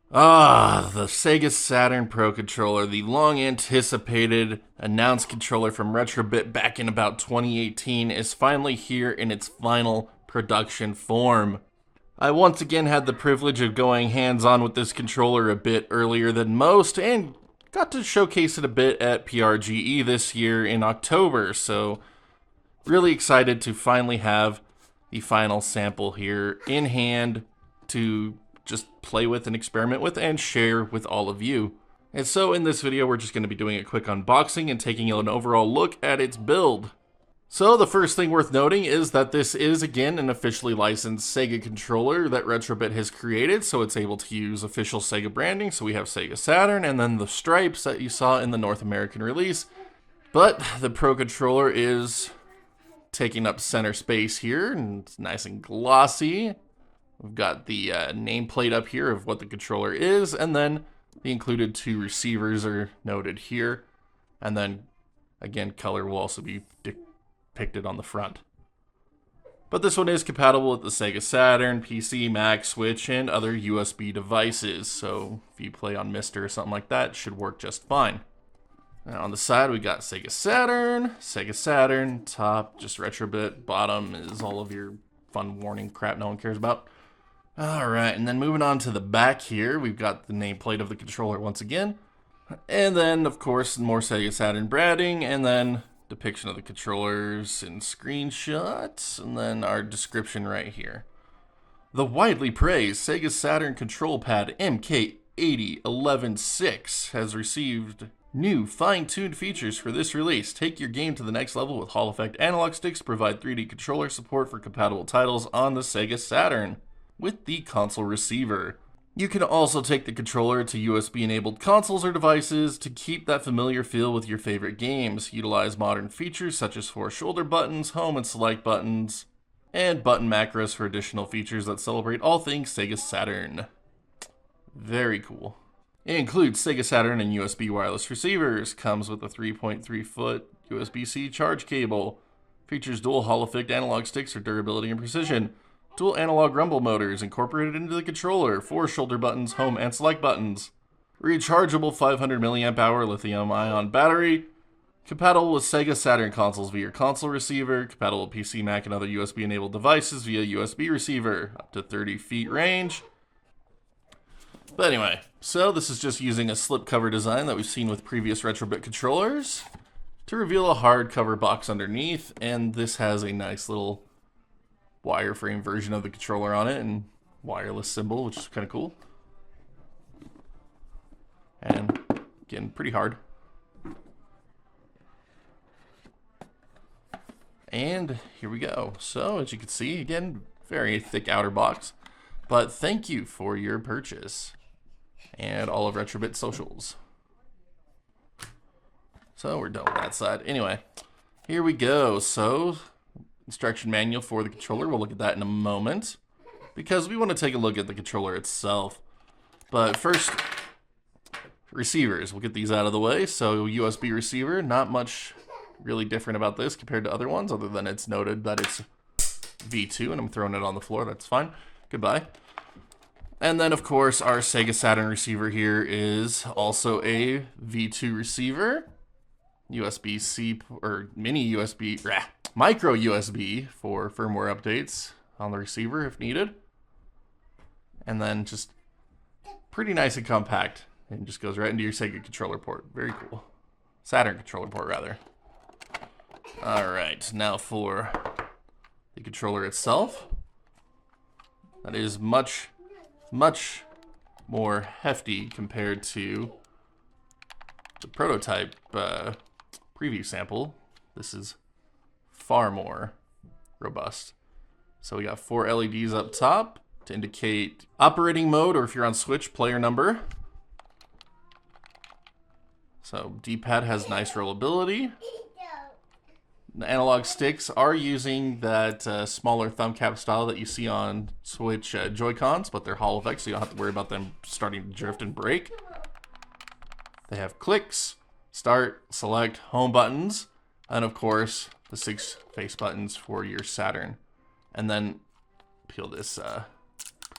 The Sega Saturn Pro Controller, the long anticipated announced controller from Retrobit back in about 2018, is finally here in its final production form. I once again had the privilege of going hands-on with this controller a bit earlier than most, and got to showcase it a bit at PRGE this year in October, so really excited to finally have the final sample here in hand to just play with and experiment with and share with all of you. And so in this video, we're just going to be doing a quick unboxing and taking an overall look at its build. So the first thing worth noting is that this is again an officially licensed Sega controller that Retrobit has created, so it's able to use official Sega branding. So we have Sega Saturn and then the stripes that you saw in the North American release. But the Pro Controller is taking up center space here, and it's nice and glossy. We've got the nameplate up here of what the controller is, and then the included two receivers are noted here. And then, again, color will also be depicted on the front. But this one is compatible with the Sega Saturn, PC, Mac, Switch, and other USB devices. So if you play on Mister or something like that, it should work just fine. Now on the side, we got Sega Saturn, top, just Retrobit, bottom is all of your fun warning crap no one cares about. Alright, and then moving on to the back here, we've got the nameplate of the controller once again. And then, of course, more Sega Saturn branding, and then depiction of the controllers and screenshots, and then our description right here. The widely praised Sega Saturn control pad MK80116 has received new fine-tuned features for this release. Take your game to the next level with Hall Effect analog sticks, provide 3D controller support for compatible titles on the Sega Saturn with the console receiver. You can also take the controller to USB-enabled consoles or devices to keep that familiar feel with your favorite games. Utilize modern features such as 4 shoulder buttons, home and select buttons, and button macros for additional features that celebrate all things Sega Saturn. Very cool. It includes Sega Saturn and USB wireless receivers, comes with a 3.3 foot USB-C charge cable, features dual Hall Effect analog sticks for durability and precision, dual analog rumble motors incorporated into the controller, 4 shoulder buttons, home and select buttons, rechargeable 500 mAh lithium-ion battery, compatible with Sega Saturn consoles via console receiver, compatible with PC, Mac, and other USB-enabled devices via USB receiver, up to 30 feet range. But anyway, so this is just using a slipcover design that we've seen with previous Retrobit controllers to reveal a hardcover box underneath, and this has a nice little wireframe version of the controller on it and wireless symbol, which is kind of cool. And again, pretty hard. And here we go. So as you can see, again, very thick outer box, but thank you for your purchase and all of Retrobit socials. So we're done with that side. Anyway, here we go. So instruction manual for the controller. We'll look at that in a moment because we want to take a look at the controller itself. But first, receivers. We'll get these out of the way. So USB receiver, not much really different about this compared to other ones other than it's noted that it's V2 and I'm throwing it on the floor. That's fine. Goodbye. And then, of course, our Sega Saturn receiver here is also a V2 receiver. USB-C or mini USB, micro USB for firmware updates on the receiver if needed. And then just pretty nice and compact. And just goes right into your Sega controller port. Very cool. Saturn controller port, rather. Alright, now for the controller itself. That is much more hefty compared to the prototype preview sample. This is far more robust. So we got 4 LEDs up top to indicate operating mode, or if you're on Switch, player number. So D-pad has nice rollability. The analog sticks are using that smaller thumb cap style that you see on Switch Joy-Cons, but they're Hall Effect, so you don't have to worry about them starting to drift and break. They have clicks, start, select, home buttons, and of course, the 6 face buttons for your Saturn. And then peel this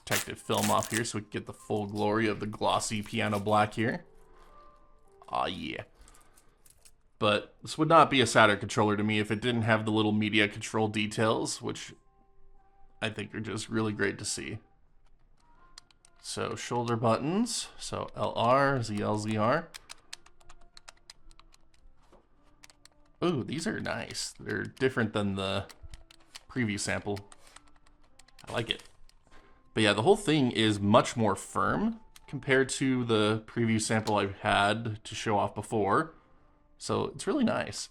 protective film off here so we can get the full glory of the glossy piano black here. Aw, yeah. But this would not be a Saturn controller to me if it didn't have the little media control details, which I think are just really great to see. So shoulder buttons, so LR, ZL, ZR. Ooh, these are nice. They're different than the preview sample. I like it. But yeah, the whole thing is much more firm compared to the preview sample I've had to show off before. So it's really nice.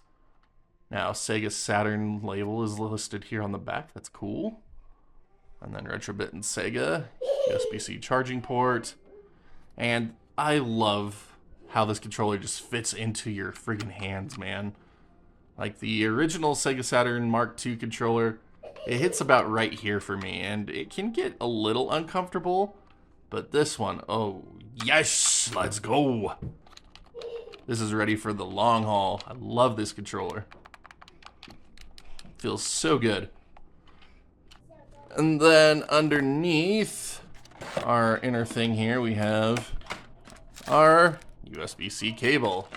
Now, Sega Saturn label is listed here on the back. That's cool. And then Retrobit and Sega, USB-C charging port. And I love how this controller just fits into your friggin' hands, man. Like the original Sega Saturn Mark II controller, it hits about right here for me, and it can get a little uncomfortable. But this one, oh yes, let's go. This is ready for the long haul. I love this controller. Feels so good. And then underneath our inner thing here, we have our USB-C cable.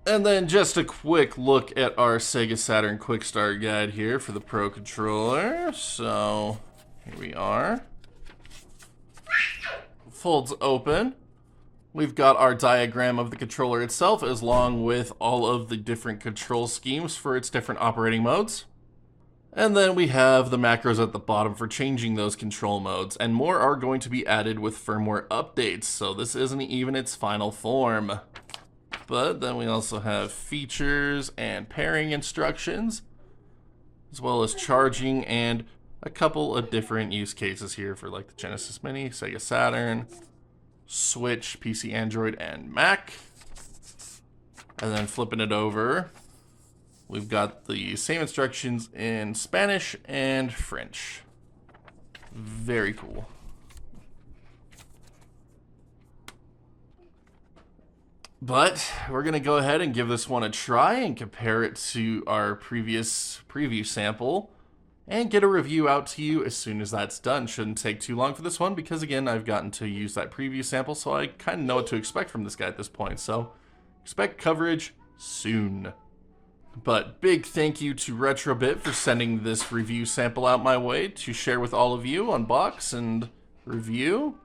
And then just a quick look at our Sega Saturn Quick Start Guide here for the Pro Controller. So, here we are. Folds open. We've got our diagram of the controller itself, as long with all of the different control schemes for its different operating modes. And then we have the macros at the bottom for changing those control modes, and more are going to be added with firmware updates, so this isn't even its final form. But then we also have features and pairing instructions, as well as charging and a couple of different use cases here for like the Genesis Mini, Sega Saturn, Switch, PC, Android, and Mac. And then flipping it over, we've got the same instructions in Spanish and French. Very cool. But we're going to go ahead and give this one a try and compare it to our previous preview sample and get a review out to you as soon as that's done. Shouldn't take too long for this one because, again, I've gotten to use that preview sample, so I kind of know what to expect from this guy at this point. So expect coverage soon. But big thank you to Retrobit for sending this review sample out my way to share with all of you, unbox and review.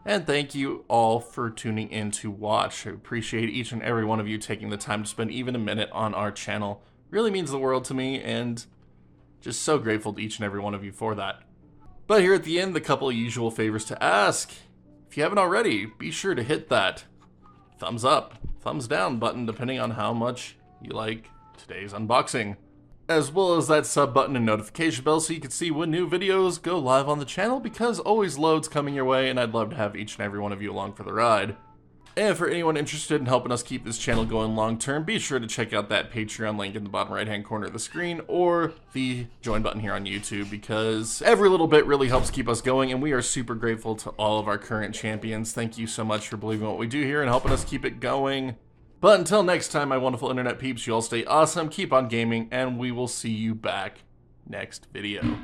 And thank you all for tuning in to watch. I appreciate each and every one of you taking the time to spend even a minute on our channel. It really means the world to me, and just so grateful to each and every one of you for that. But here at the end, the couple of usual favors to ask. If you haven't already, be sure to hit that thumbs up, thumbs down button, depending on how much you like today's unboxing, as well as that sub button and notification bell so you can see when new videos go live on the channel, because always loads coming your way and I'd love to have each and every one of you along for the ride. And for anyone interested in helping us keep this channel going long term, be sure to check out that Patreon link in the bottom right hand corner of the screen or the join button here on YouTube, because every little bit really helps keep us going, and we are super grateful to all of our current champions. Thank you so much for believing what we do here and helping us keep it going. But until next time, my wonderful internet peeps, you all stay awesome, keep on gaming, and we will see you back next video.